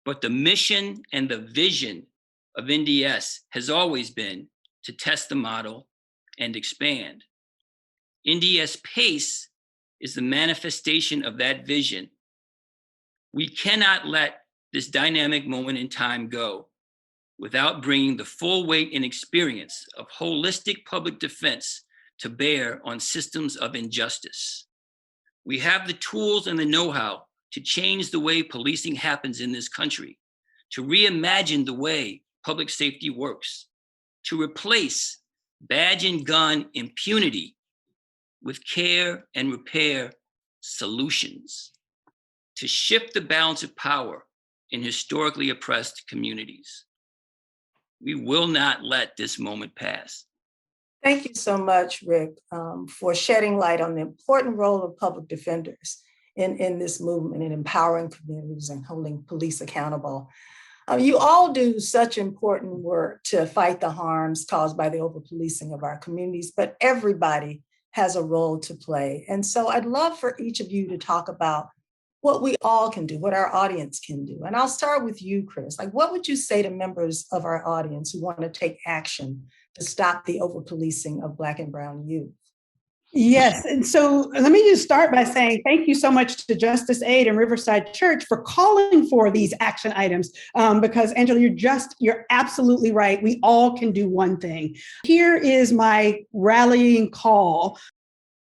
But the mission and the vision of NDS has always been to test the model and expand. NDS PACE is the manifestation of that vision. We cannot let this dynamic moment in time go without bringing the full weight and experience of holistic public defense to bear on systems of injustice. We have the tools and the know-how to change the way policing happens in this country, to reimagine the way public safety works, to replace badge and gun impunity with care and repair solutions, to shift the balance of power in historically oppressed communities. We will not let this moment pass. Thank you so much, Rick, for shedding light on the important role of public defenders in this movement in empowering communities and holding police accountable. You all do such important work to fight the harms caused by the over-policing of our communities, but everybody has a role to play. And so I'd love for each of you to talk about what we all can do, what our audience can do. And I'll start with you, Chris. Like, what would you say to members of our audience who want to take action to stop the over-policing of Black and Brown youth? Yes. And so let me just start by saying thank you so much to Justice Aid and Riverside Church for calling for these action items. Because Angela, you're absolutely right. We all can do one thing. Here is my rallying call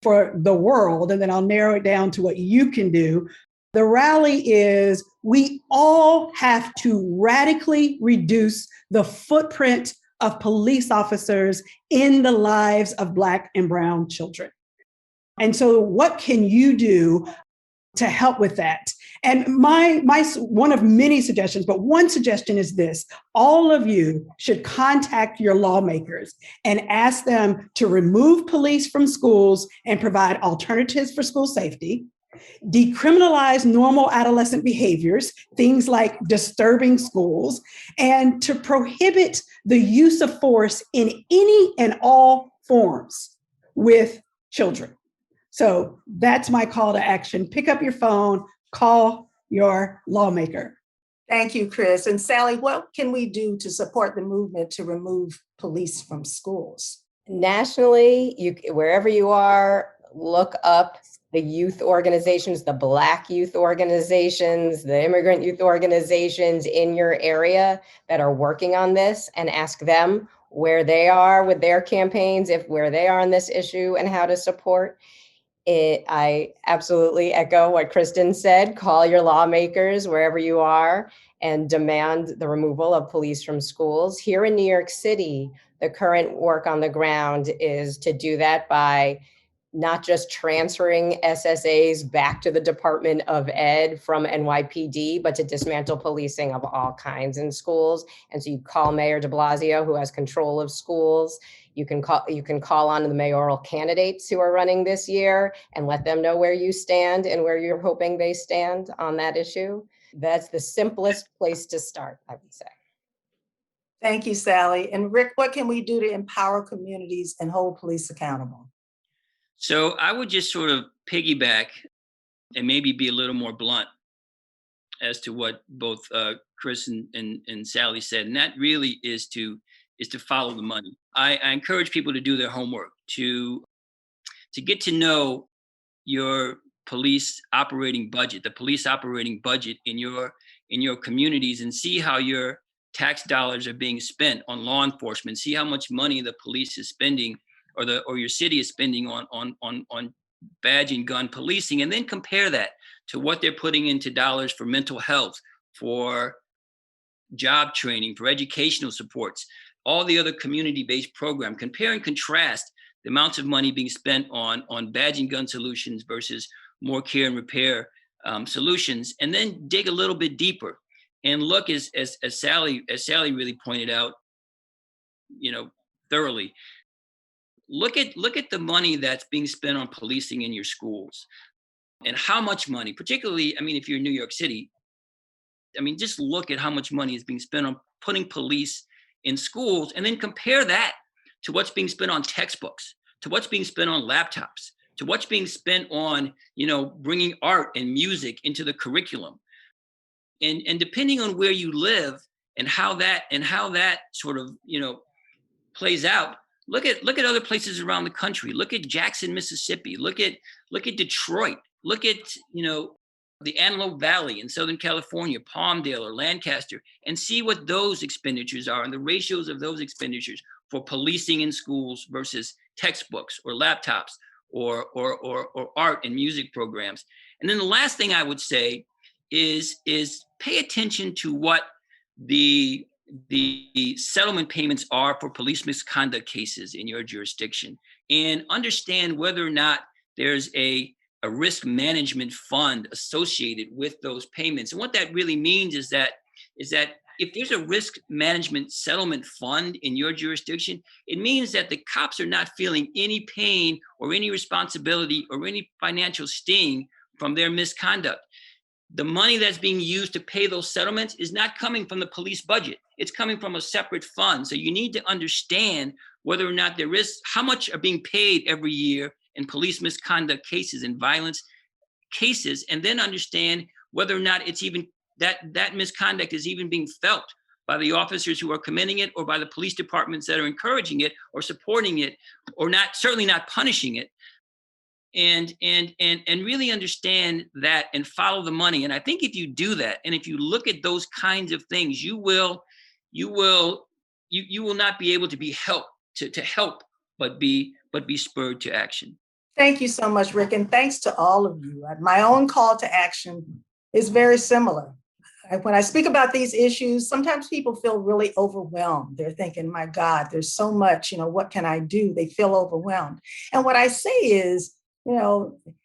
for the world, and then I'll narrow it down to what you can do. The rally is we all have to radically reduce the footprint of police officers in the lives of Black and Brown children. And so what can you do to help with that? And my one of many suggestions, but one suggestion is this: all of you should contact your lawmakers and ask them to remove police from schools and provide alternatives for school safety, decriminalize normal adolescent behaviors, things like disturbing schools, and to prohibit the use of force in any and all forms with children. So that's my call to action. Pick up your phone, call your lawmaker. Thank you, Chris. And Sally, what can we do to support the movement to remove police from schools? Nationally, wherever you are, look up the youth organizations, the Black youth organizations, the immigrant youth organizations in your area that are working on this, and ask them where they are with their campaigns, where they are on this issue and how to support it. I absolutely echo what Kristen said. Call your lawmakers wherever you are and demand the removal of police from schools. Here in New York City, the current work on the ground is to do that by not just transferring SSAs back to the Department of Ed from NYPD, but to dismantle policing of all kinds in schools. And so you call Mayor de Blasio, who has control of schools. You can call on the mayoral candidates who are running this year and let them know where you stand and where you're hoping they stand on that issue. That's the simplest place to start, I would say. Thank you, Sally. And Rick, what can we do to empower communities and hold police accountable? So I would just sort of piggyback and maybe be a little more blunt as to what both Chris and Sally said. And that really is to follow the money. I encourage people to do their homework, to get to know your police operating budget, the police operating budget in your communities, and see how your tax dollars are being spent on law enforcement. See how much money the police is spending, or your city is spending on badge and gun policing, and then compare that to what they're putting into dollars for mental health, for job training, for educational supports, all the other community-based programs. Compare and contrast the amounts of money being spent on badge and gun solutions versus more care and repair solutions, and then dig a little bit deeper and look, as Sally really pointed out, thoroughly. Look at the money that's being spent on policing in your schools, and how much money, particularly, if you're in New York City, just look at how much money is being spent on putting police in schools, and then compare that to what's being spent on textbooks, to what's being spent on laptops, to what's being spent on, bringing art and music into the curriculum. And depending on where you live and how that sort of, plays out, look at other places around the country. Look at Jackson, Mississippi. Look at Detroit. Look at, the Antelope Valley in Southern California, Palmdale or Lancaster, and see what those expenditures are and the ratios of those expenditures for policing in schools versus textbooks or laptops or art and music programs. And then the last thing I would say is pay attention to what the settlement payments are for police misconduct cases in your jurisdiction, and understand whether or not there's a risk management fund associated with those payments. And what that really means is that if there's a risk management settlement fund in your jurisdiction, it means that the cops are not feeling any pain or any responsibility or any financial sting from their misconduct. The money that's being used to pay those settlements is not coming from the police budget. It's coming from a separate fund. So you need to understand whether or not there is, how much are being paid every year in police misconduct cases and violence cases, and then understand whether or not it's even that misconduct is even being felt by the officers who are committing it, or by the police departments that are encouraging it or supporting it, or certainly not punishing it. And really understand that and follow the money. And I think if you do that, and if you look at those kinds of things, you will not be able to be helped to help, but be spurred to action. Thank you so much, Rick, and thanks to all of you. My own call to action is very similar. When I speak about these issues, sometimes people feel really overwhelmed. They're thinking, my God, there's so much, what can I do? They feel overwhelmed. And what I say is,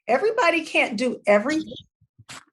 everybody can't do everything,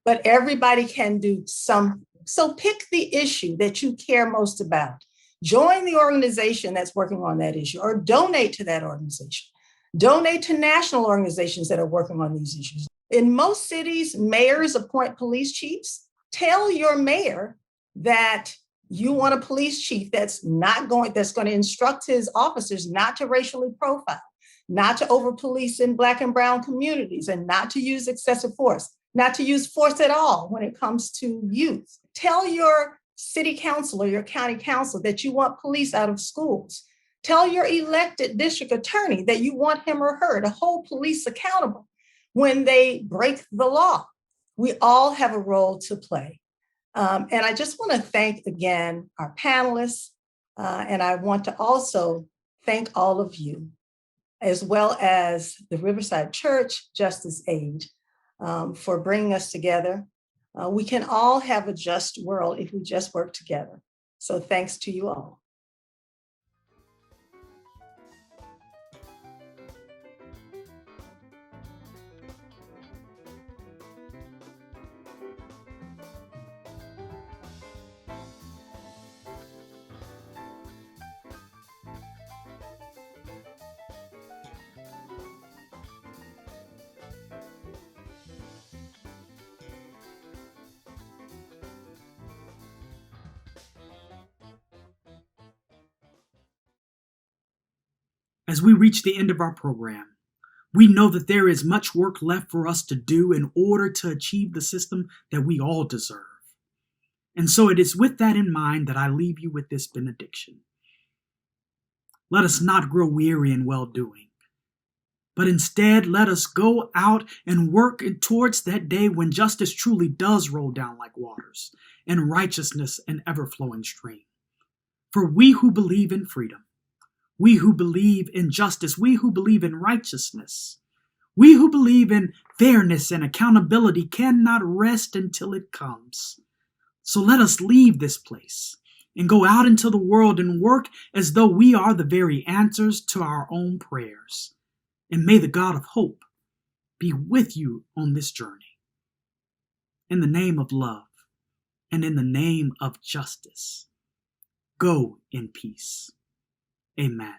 but everybody can do something. So pick the issue that you care most about. Join the organization that's working on that issue, or donate to that organization. Donate to national organizations that are working on these issues. In most cities, mayors appoint police chiefs. Tell your mayor that you want a police chief that's going to instruct his officers not to racially profile, not to over-police in Black and brown communities, and not to use excessive force, not to use force at all when it comes to youth. Tell your city council or your county council that you want police out of schools. Tell your elected district attorney that you want him or her to hold police accountable when they break the law. We all have a role to play. And I just want to thank again our panelists, and I want to also thank all of you, as well as the Riverside Church Justice Aid, for bringing us together. We can all have a just world if we just work together. So thanks to you all. As we reach the end of our program, we know that there is much work left for us to do in order to achieve the system that we all deserve. And so it is with that in mind that I leave you with this benediction. Let us not grow weary in well-doing, but instead let us go out and work towards that day when justice truly does roll down like waters and righteousness an ever-flowing stream. For we who believe in freedom, we who believe in justice, we who believe in righteousness, we who believe in fairness and accountability cannot rest until it comes. So let us leave this place and go out into the world and work as though we are the very answers to our own prayers. And may the God of hope be with you on this journey. In the name of love and in the name of justice, go in peace. Amen.